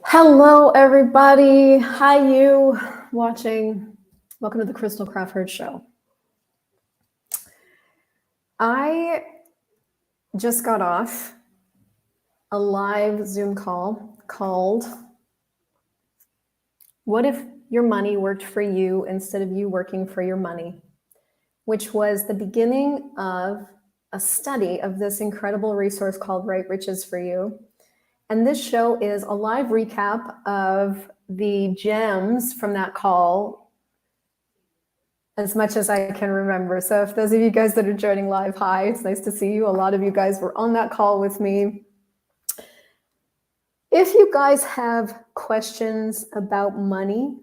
Hello, everybody. Hi, you watching. Welcome to the Crystal Crawford Show. I just got off a live Zoom call called What If Your Money Worked for You Instead of You Working for Your Money, which was the beginning of a study of this incredible resource called Right Riches for You. And this show is a live recap of the gems from that call as much as I can remember. So if those of you guys that are joining live, hi, it's nice to see you. A lot of you guys were on that call with me. If you guys have questions about money,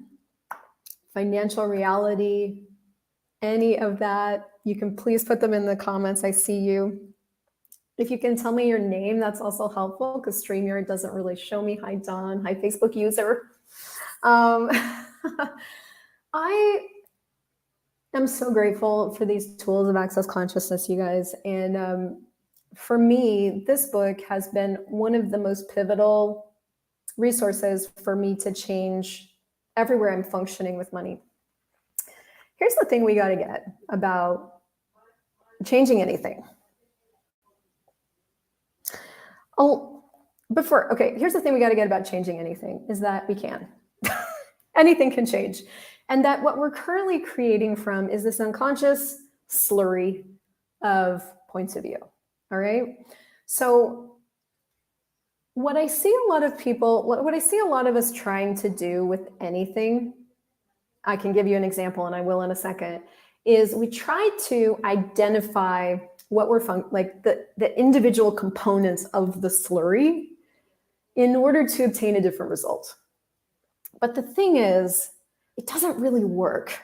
financial reality, any of that, you can please put them in the comments. I see you. If you can tell me your name, that's also helpful because StreamYard doesn't really show me. Hi, Don. Hi, Facebook user. I am so grateful for these tools of access consciousness, you guys. And for me, this book has been one of the most pivotal resources for me to change everywhere I'm functioning with money. Here's the thing we got to get about changing anything. Here's the thing we got to get about changing anything is that we can. Anything can change. And that what we're currently creating from is this unconscious slurry of points of view. All right. So what I see a lot of people, what I see a lot of us trying to do with anything, I can give you an example and I will in a second, is we try to identify what we're the individual components of the slurry in order to obtain a different result. But the thing is, it doesn't really work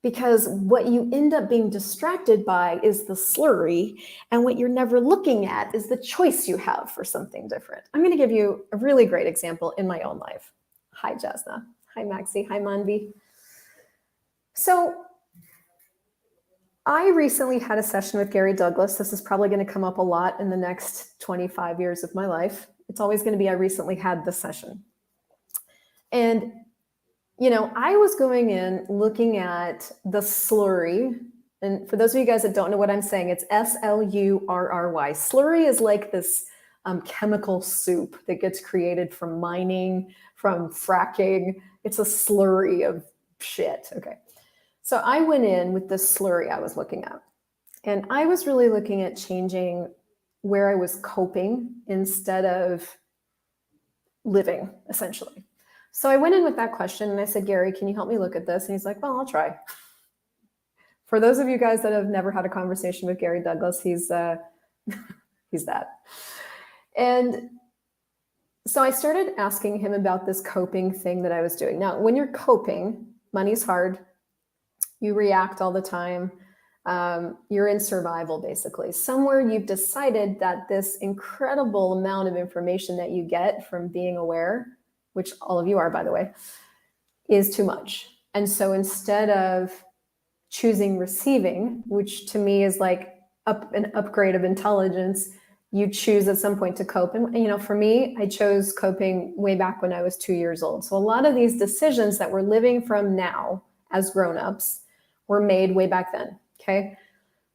because what you end up being distracted by is the slurry, and what you're never looking at is the choice you have for something different. I'm going to give you a really great example in my own life. Hi, Jasna. Hi, Maxie. Hi, Manvi. So I recently had a session with Gary Douglas. This is probably going to come up a lot in the next 25 years of my life. It's always going to be, I recently had this session. And, you know, I was going in looking at the slurry. And for those of you guys that don't know what I'm saying, it's S-L-U-R-R-Y. Slurry is like this chemical soup that gets created from mining, from fracking. It's a slurry of shit. Okay. So I went in with this slurry I was looking at, and I was really looking at changing where I was coping instead of living, essentially. So I went in with that question and I said, Gary, can you help me look at this? And he's like, well, I'll try. For those of you guys that have never had a conversation with Gary Douglas, he's he's that. And so I started asking him about this coping thing that I was doing. Now, when you're coping, money's hard. You react all the time. You're in survival, basically. Somewhere you've decided that this incredible amount of information that you get from being aware, which all of you are, by the way, is too much. And so instead of choosing receiving, which to me is like an upgrade of intelligence, you choose at some point to cope. And, you know, for me, I chose coping way back when I was 2 years old. So a lot of these decisions that we're living from now as grownups were made way back then. Okay.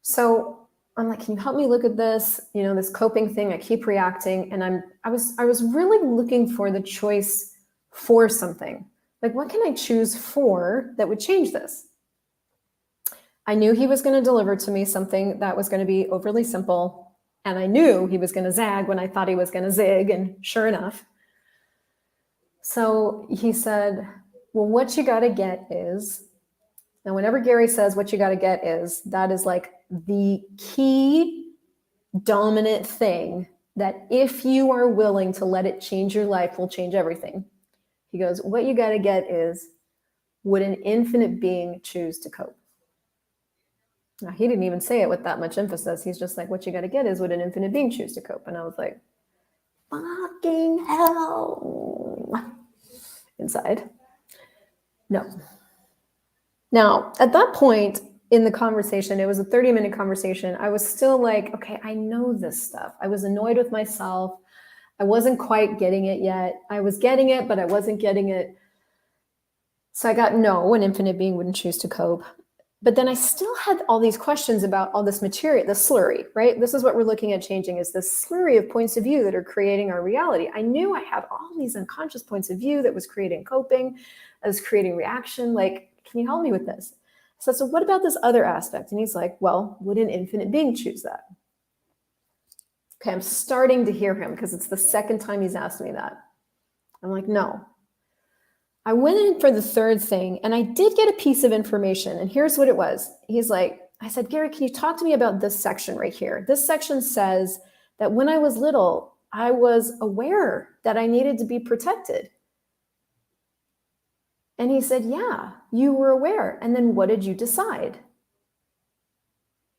So I'm like, can you help me look at this? You know, this coping thing, I keep reacting. And I was really looking for the choice for something. Like, what can I choose for that would change this? I knew he was going to deliver to me something that was going to be overly simple. And I knew he was going to zag when I thought he was going to zig. And sure enough. So he said, well, what you got to get is, now, whenever Gary says what you got to get is, that is like the key dominant thing that if you are willing to let it change your life, will change everything. He goes, what you got to get is, would an infinite being choose to cope? Now, he didn't even say it with that much emphasis. He's just like, what you got to get is, would an infinite being choose to cope? And I was like, fucking hell. Inside. No. Now, at that point in the conversation, it was a 30-minute conversation. I was still like, okay, I know this stuff. I was annoyed with myself. I wasn't quite getting it yet. I was getting it, but I wasn't getting it. So I got no, an infinite being wouldn't choose to cope. But then I still had all these questions about all this material, the slurry, right? This is what we're looking at changing, is this slurry of points of view that are creating our reality. I knew I had all these unconscious points of view that was creating coping, that was creating reaction. Like, can you help me with this? So what about this other aspect? And he's like, well, would an infinite being choose that? Okay, I'm starting to hear him because it's the second time he's asked me that. I'm like, no. I went in for the third thing and I did get a piece of information. And here's what it was. He's like, I said, Gary, can you talk to me about this section right here? This section says that when I was little, I was aware that I needed to be protected. And he said, yeah, you were aware. And then what did you decide?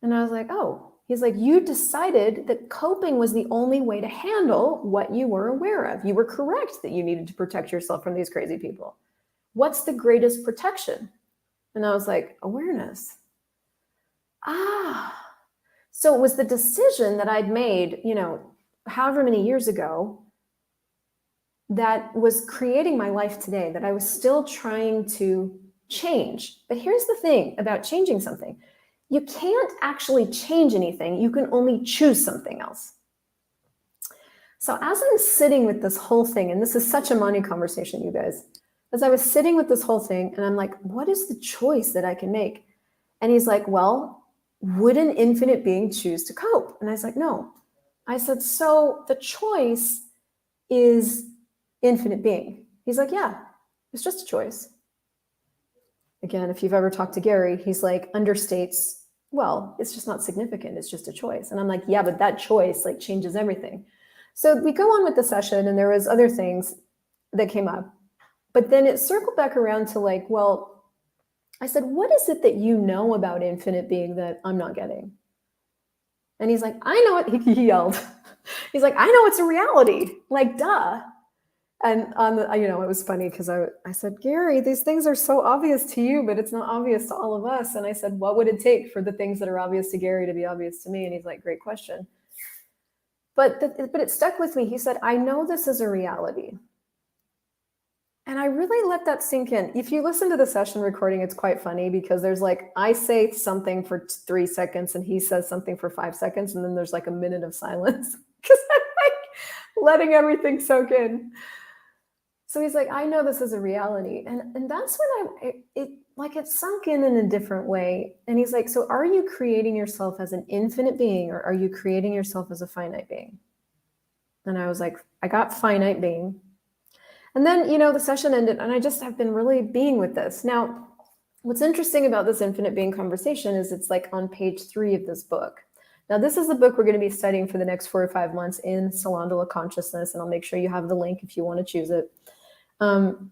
And I was like, oh. He's like, you decided that coping was the only way to handle what you were aware of. You were correct that you needed to protect yourself from these crazy people. What's the greatest protection? And I was like, awareness. So it was the decision that I'd made, however many years ago, that was creating my life today, that I was still trying to change. But here's the thing about changing something. You can't actually change anything. You can only choose something else. So as I'm sitting with this whole thing, and this is such a money conversation, you guys, as I was sitting with this whole thing, and I'm like, what is the choice that I can make? And he's like, well, would an infinite being choose to cope? And I was like, no. I said, so the choice is infinite being. He's like, yeah, it's just a choice. Again, if you've ever talked to Gary, he's like, understates, well, it's just not significant. It's just a choice. And I'm like, yeah, but that choice like changes everything. So we go on with the session and there was other things that came up, but then it circled back around to like, well, I said, what is it that you know about infinite being that I'm not getting? And he's like, I know it. He yelled. He's like, I know it's a reality. Like, duh. And it was funny because I said, Gary, these things are so obvious to you, but it's not obvious to all of us. And I said, what would it take for the things that are obvious to Gary to be obvious to me? And he's like, great question. But it stuck with me. He said, I know this is a reality. And I really let that sink in. If you listen to the session recording, it's quite funny because there's like, I say something for 3 seconds and he says something for 5 seconds. And then there's like a minute of silence because I'm like letting everything soak in. So he's like, I know this is a reality. And that's when it sunk in a different way. And he's like, so are you creating yourself as an infinite being or are you creating yourself as a finite being? And I was like, I got finite being. And then, the session ended and I just have been really being with this. Now, what's interesting about this infinite being conversation is it's like on page 3 of this book. Now, this is the book we're going to be studying for the next 4 or 5 months in SOUNDCLOUD consciousness. And I'll make sure you have the link if you want to choose it. But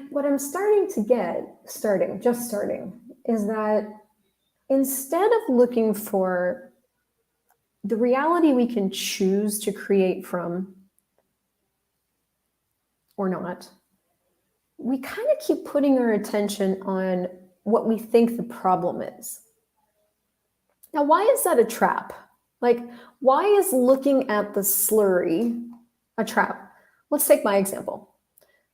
what I'm starting to get, is that instead of looking for the reality we can choose to create from or not, we kind of keep putting our attention on what we think the problem is. Now, why is that a trap? Like, why is looking at the slurry a trap? Let's take my example.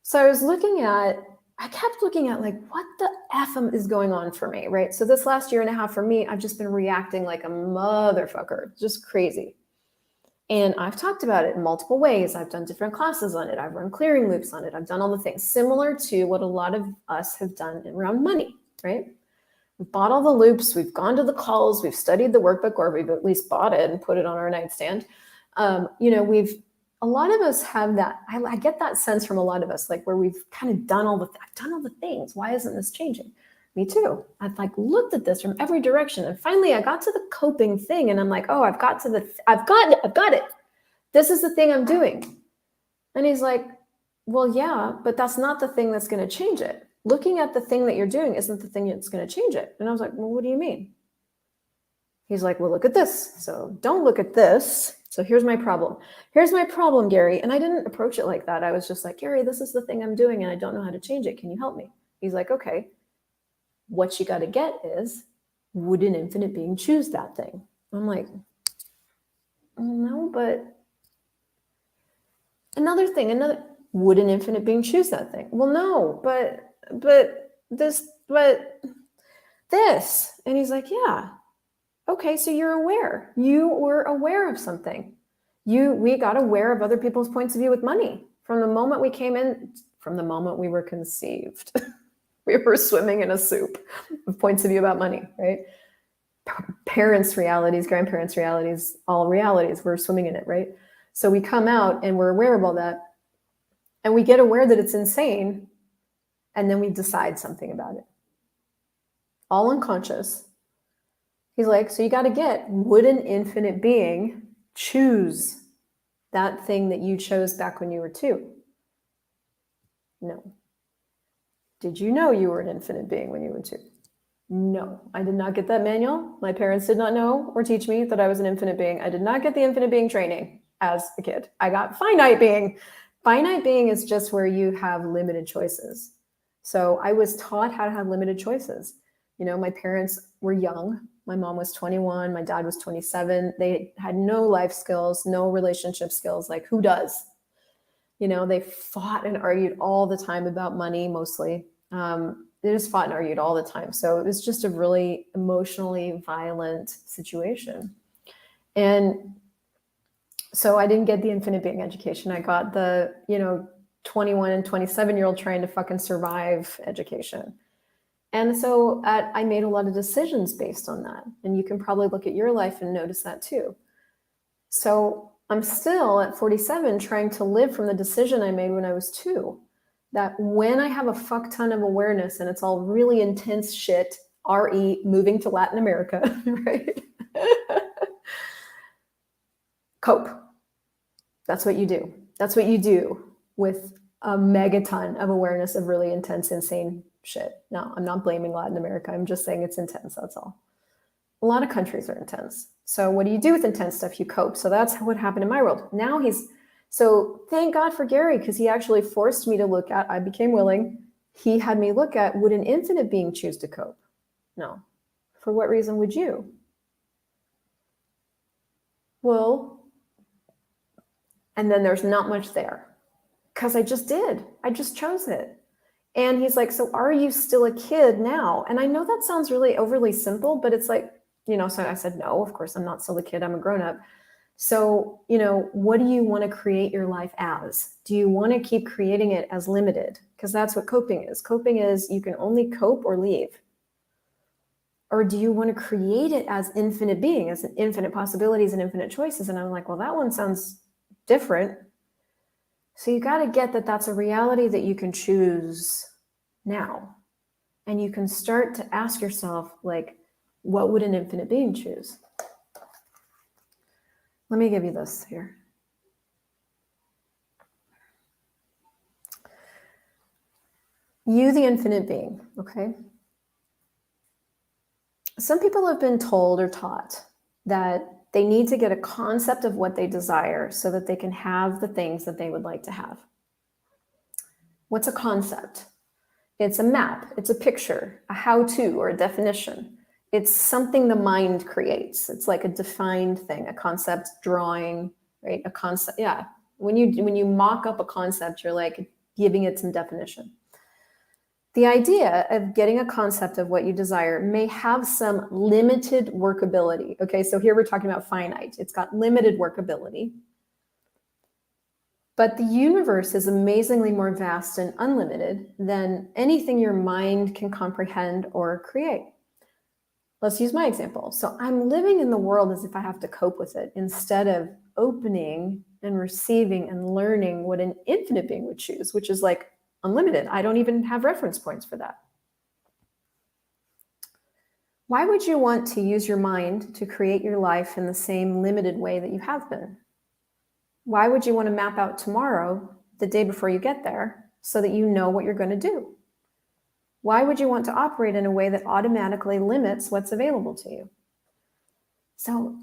So I kept looking at like, what the F is going on for me, right? So this last year and a half for me, I've just been reacting like a motherfucker, just crazy. And I've talked about it in multiple ways. I've done different classes on it. I've run clearing loops on it. I've done all the things similar to what a lot of us have done around money, right? We've bought all the loops. We've gone to the calls. We've studied the workbook, or we've at least bought it and put it on our nightstand. A lot of us have that. I get that sense from a lot of us, like where we've kind of done all the things. Why isn't this changing? Me too. I've like looked at this from every direction. And finally I got to the coping thing and I'm like, oh, I've got it. This is the thing I'm doing. And he's like, well, yeah, but that's not the thing that's going to change it. Looking at the thing that you're doing isn't the thing that's going to change it. And I was like, well, what do you mean? He's like, well, look at this. So don't look at this. So here's my problem. Here's my problem, Gary. And I didn't approach it like that. I was just like, Gary, this is the thing I'm doing and I don't know how to change it. Can you help me? He's like, okay. What you got to get is, would an infinite being choose that thing? I'm like, no, but would an infinite being choose that thing? Well, no, but this. And he's like, yeah. Okay, so you're aware. You were aware of something. We got aware of other people's points of view with money. From the moment we came in, from the moment we were conceived, we were swimming in a soup of points of view about money, right? Parents' realities, grandparents' realities, all realities, we're swimming in it, right? So we come out and we're aware of all that. And we get aware that it's insane. And then we decide something about it. All unconscious. He's like, so you got to would an infinite being choose that thing that you chose back when you were 2? No. Did you know you were an infinite being when you were 2? No, I did not get that manual. My parents did not know or teach me that I was an infinite being. I did not get the infinite being training as a kid. I got finite being. Finite being is just where you have limited choices. So I was taught how to have limited choices. My parents were young. My mom was 21. My dad was 27. They had no life skills, no relationship skills. Like, who does? They fought and argued all the time about money, mostly. They just fought and argued all the time. So it was just a really emotionally violent situation. And so I didn't get the infinite being education. I got the, 21 and 27-year-old trying to fucking survive education. And so I made a lot of decisions based on that. And you can probably look at your life and notice that too. So I'm still at 47 trying to live from the decision I made when I was 2. That when I have a fuck ton of awareness and it's all really intense shit, RE, moving to Latin America, right? Cope. That's what you do. That's what you do with a megaton of awareness of really intense, insane shit. No, I'm not blaming Latin America. I'm just saying it's intense. That's all. A lot of countries are intense. So what do you do with intense stuff? You cope. So that's what happened in my world. Now so thank God for Gary, because he actually forced me to look at, I became willing. He had me look at, would an infinite being choose to cope? No. For what reason would you? Well, and then there's not much there because I just did. I just chose it. And he's like, so are you still a kid now? And I know that sounds really overly simple, but it's like, so I said, no, of course I'm not still a kid. I'm a grown-up. So, what do you want to create your life as? Do you want to keep creating it as limited? Because that's what coping is. Coping is you can only cope or leave. Or do you want to create it as infinite being, as infinite possibilities and infinite choices? And I'm like, well, that one sounds different. So you got to get that that's a reality that you can choose now. And you can start to ask yourself, like, what would an infinite being choose? Let me give you this here. You, the infinite being, okay? Some people have been told or taught that they need to get a concept of what they desire so that they can have the things that they would like to have. What's a concept? It's a map, it's a picture, a how-to or a definition. It's something the mind creates. It's like a defined thing, a concept drawing, right? A concept, yeah. When you mock up a concept, you're like giving it some definition. The idea of getting a concept of what you desire may have some limited workability. Okay, so here we're talking about finite. It's got limited workability. But the universe is amazingly more vast and unlimited than anything your mind can comprehend or create. Let's use my example. So I'm living in the world as if I have to cope with it instead of opening and receiving and learning what an infinite being would choose, which is like unlimited. I don't even have reference points for that. Why would you want to use your mind to create your life in the same limited way that you have been? Why would you want to map out tomorrow, the day before you get there, so that you know what you're going to do? Why would you want to operate in a way that automatically limits what's available to you? So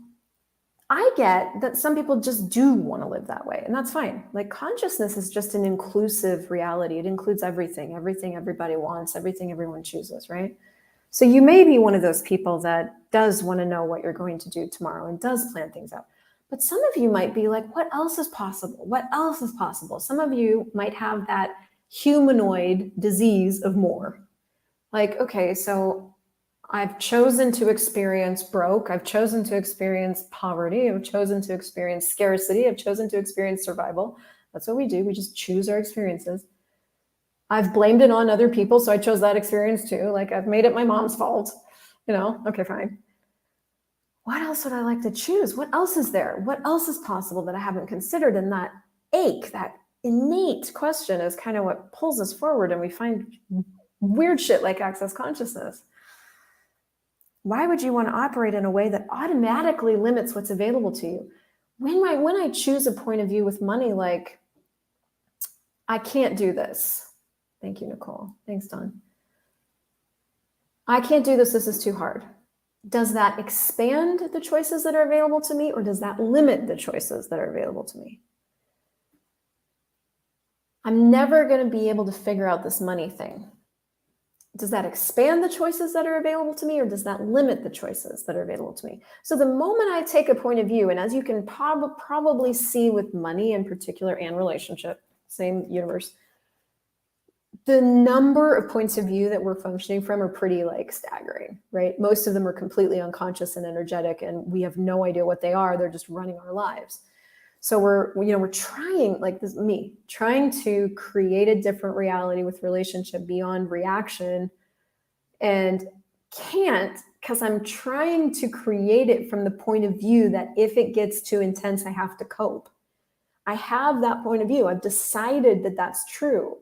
I get that some people just do want to live that way, and that's fine. Like, consciousness is just an inclusive reality. It includes everything everybody wants, everything everyone chooses, right? So you may be one of those people that does want to know what you're going to do tomorrow and does plan things out. But some of you might be like, what else is possible? What else is possible? Some of you might have that humanoid disease of more. Like, okay, so I've chosen to experience broke. I've chosen to experience poverty. I've chosen to experience scarcity. I've chosen to experience survival. That's what we do. We just choose our experiences. I've blamed it on other people, so I chose that experience too. Like, I've made it my mom's fault. Okay, fine. What else would I like to choose? What else is there? What else is possible that I haven't considered? And that ache, that innate question is kind of what pulls us forward, and we find weird shit like access consciousness. Why would you want to operate in a way that automatically limits what's available to you? When I choose a point of view with money, like, I can't do this. Thank you, Nicole. Thanks, Don. I can't do this. This is too hard. Does that expand the choices that are available to me, or does that limit the choices that are available to me? I'm never going to be able to figure out this money thing. Does that expand the choices that are available to me, or does that limit the choices that are available to me? So the moment I take a point of view, and as you can probably see with money in particular and relationship, same universe, the number of points of view that we're functioning from are pretty staggering, right? Most of them are completely unconscious and energetic, and we have no idea what they are. They're just running our lives. So we're trying, like this, trying to create a different reality with relationship beyond reaction, and can't, because I'm trying to create it from the point of view that if it gets too intense, I have to cope. I have that point of view. I've decided that that's true.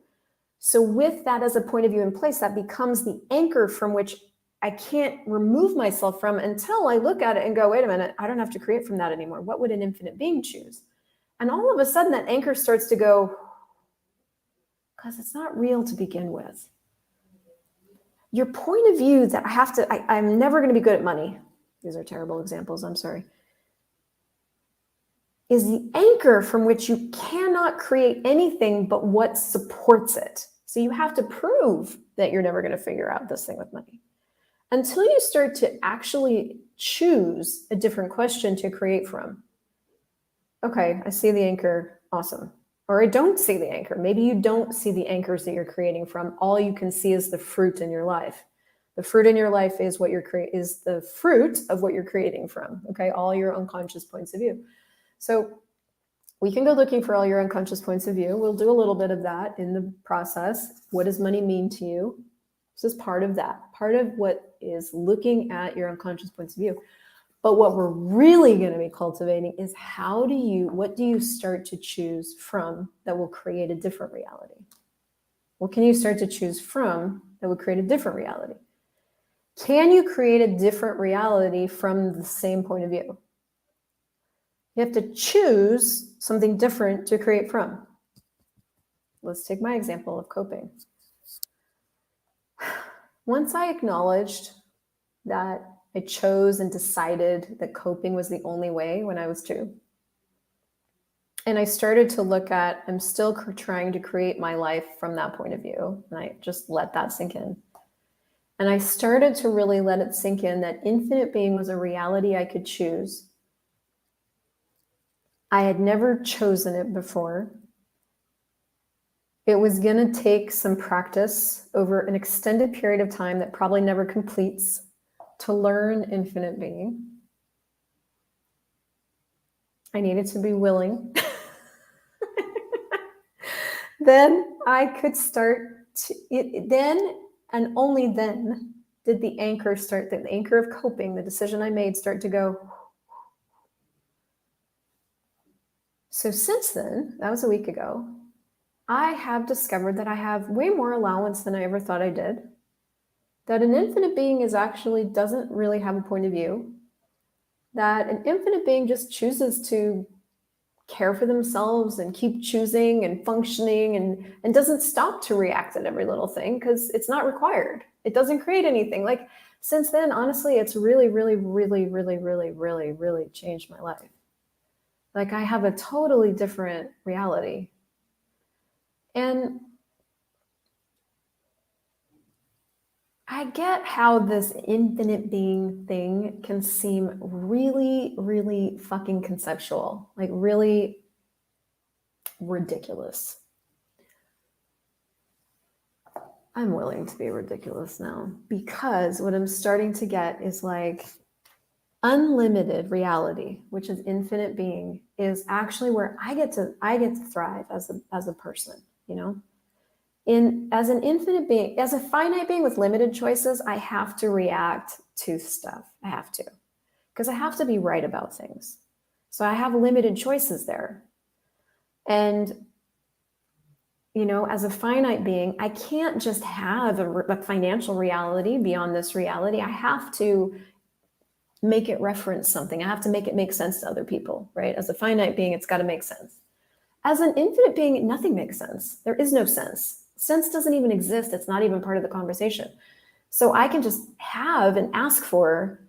So with that as a point of view in place, that becomes the anchor from which I can't remove myself from until I look at it and go, wait a minute, I don't have to create from that anymore. What would an infinite being choose? And all of a sudden that anchor starts to go, because it's not real to begin with. Your point of view that I'm never going to be good at money. These are terrible examples, I'm sorry. Is the anchor from which you cannot create anything but what supports it. So you have to prove that you're never going to figure out this thing with money. Until you start to actually choose a different question to create from. Okay, I see the anchor, awesome. Or I don't see the anchor. Maybe you don't see the anchors that you're creating from. All you can see is the fruit in your life. The fruit in your life is the fruit of what you're creating from. Okay, all your unconscious points of view. So we can go looking for all your unconscious points of view. We'll do a little bit of that in the process. What does money mean to you? This is part of that. Part of what is looking at your unconscious points of view. But what we're really going to be cultivating is what do you start to choose from that will create a different reality? What can you start to choose from that will create a different reality? Can you create a different reality from the same point of view? You have to choose something different to create from. Let's take my example of coping. Once I acknowledged that I chose and decided that coping was the only way when I was 2, and I started to look at, I'm still trying to create my life from that point of view, and I just let that sink in. And I started to really let it sink in that infinite being was a reality I could choose. I had never chosen it before. It was going to take some practice over an extended period of time that probably never completes to learn infinite being. I needed to be willing. Then I could start then and only then did the anchor of coping, the decision I made, start to go. So since then, that was a week ago, I have discovered that I have way more allowance than I ever thought I did. That an infinite being doesn't really have a point of view. That an infinite being just chooses to care for themselves and keep choosing and functioning and doesn't stop to react at every little thing because it's not required. It doesn't create anything. Since then, honestly, it's really, really, really, really, really, really, really changed my life. I have a totally different reality. And I get how this infinite being thing can seem really, really fucking conceptual, like really ridiculous. I'm willing to be ridiculous now, because what I'm starting to get is like unlimited reality, which is infinite being, is actually where I get to thrive as a person, you know? As an infinite being, as a finite being with limited choices, I have to react to stuff. I have to, because I have to be right about things. So I have limited choices there. And, you know, as a finite being, I can't just have a financial reality beyond this reality. I have to make it reference something. I have to make it make sense to other people, right? As a finite being, it's got to make sense. As an infinite being, nothing makes sense. There is no sense. Sense doesn't even exist. It's not even part of the conversation. So I can just have and ask for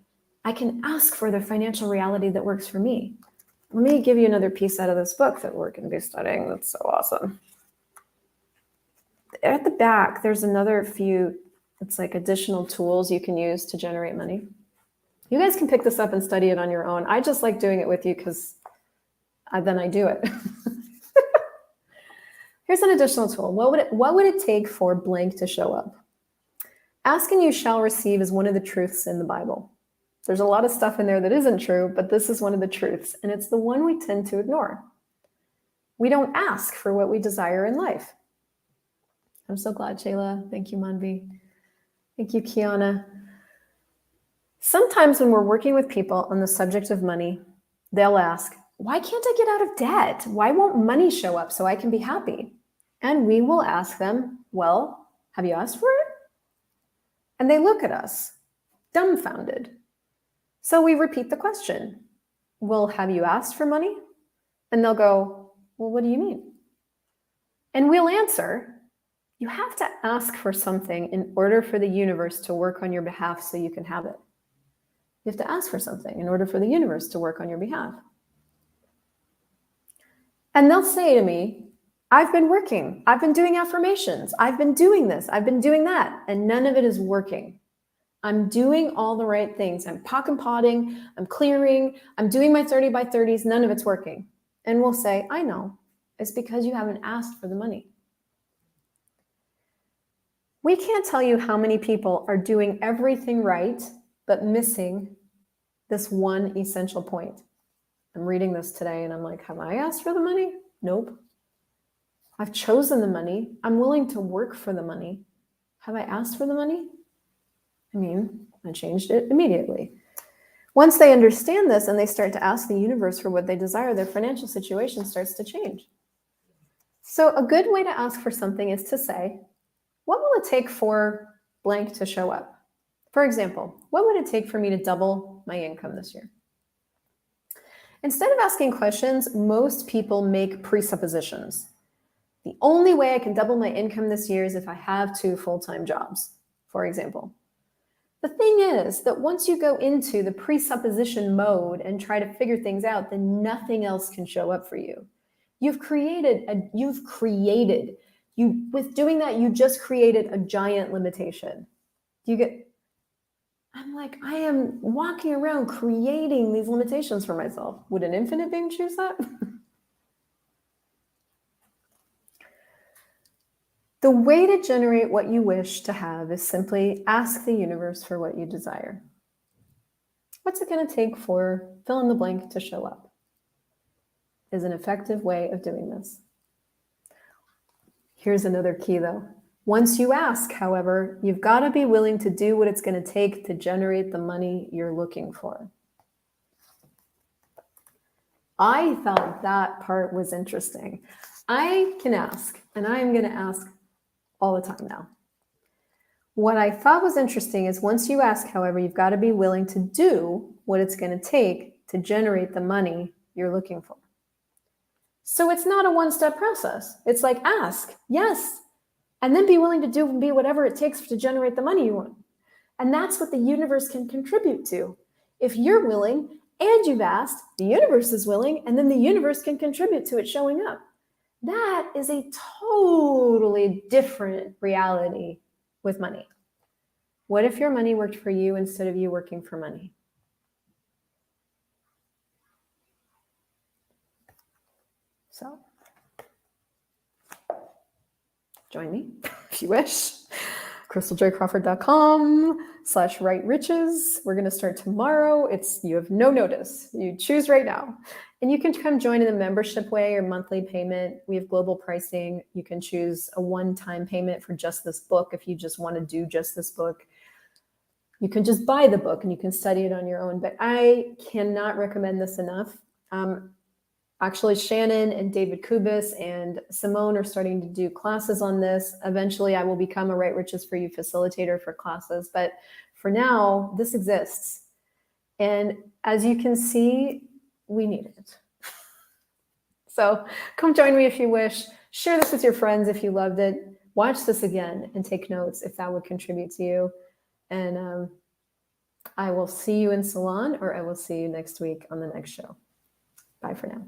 the financial reality that works for me. Let me give you another piece out of this book that we're going to be studying. That's so awesome. At the back, there's another few, it's like additional tools you can use to generate money. You guys can pick this up and study it on your own. I just like doing it with you because then I do it. Here's an additional tool. What would it take for blank to show up? Ask and you shall receive is one of the truths in the Bible. There's a lot of stuff in there that isn't true, but this is one of the truths, and it's the one we tend to ignore. We don't ask for what we desire in life. I'm so glad, Shayla. Thank you, Manvi. Thank you, Kiana. Sometimes when we're working with people on the subject of money, they'll ask, why can't I get out of debt? Why won't money show up so I can be happy? And we will ask them, well, have you asked for it? And they look at us, dumbfounded. So we repeat the question, well, have you asked for money? And they'll go, well, what do you mean? And we'll answer, you have to ask for something in order for the universe to work on your behalf so you can have it. You have to ask for something in order for the universe to work on your behalf. And they'll say to me, I've been working, I've been doing affirmations, I've been doing this, I've been doing that, and none of it is working. I'm doing all the right things. I'm pock and potting, I'm clearing, I'm doing my 30 by 30s, none of it's working. And we'll say, I know, it's because you haven't asked for the money. We can't tell you how many people are doing everything right, but missing this one essential point. I'm reading this today and I'm like, have I asked for the money? Nope. I've chosen the money. I'm willing to work for the money. Have I asked for the money? I mean, I changed it immediately. Once they understand this and they start to ask the universe for what they desire, their financial situation starts to change. So a good way to ask for something is to say, what will it take for blank to show up? For example, what would it take for me to double my income this year? Instead of asking questions, most people make presuppositions. The only way I can double my income this year is if I have 2 full-time jobs, for example. The thing is that once you go into the presupposition mode and try to figure things out, then nothing else can show up for you. With doing that, you just created a giant limitation. I'm like, I am walking around creating these limitations for myself. Would an infinite being choose that? The way to generate what you wish to have is simply ask the universe for what you desire. What's it going to take for fill in the blank to show up? Is an effective way of doing this. Here's another key though. Once you ask, however, you've got to be willing to do what it's going to take to generate the money you're looking for. I thought that part was interesting. I can ask, and I'm going to ask all the time now. What I thought was interesting is once you ask, however, you've got to be willing to do what it's going to take to generate the money you're looking for. So it's not a one-step process. It's like ask, yes, and then be willing to do and be whatever it takes to generate the money you want. And that's what the universe can contribute to. If you're willing and you've asked, the universe is willing, and then the universe can contribute to it showing up. That is a totally different reality with money. What if your money worked for you instead of you working for money? So join me if you wish. crystaljoycrawford.com/writeriches. We're going to start tomorrow. You have no notice. You choose right now. And you can come join in the membership way or monthly payment. We have global pricing. You can choose a one-time payment for just this book if you just want to do just this book. You can just buy the book and you can study it on your own. But I cannot recommend this enough. Actually, Shannon and David Kubis and Simone are starting to do classes on this. Eventually, I will become a Write Riches for You facilitator for classes. But for now, this exists. And as you can see, we need it. So come join me if you wish. Share this with your friends if you loved it. Watch this again and take notes if that would contribute to you. And I will see you in salon, or I will see you next week on the next show. Bye for now.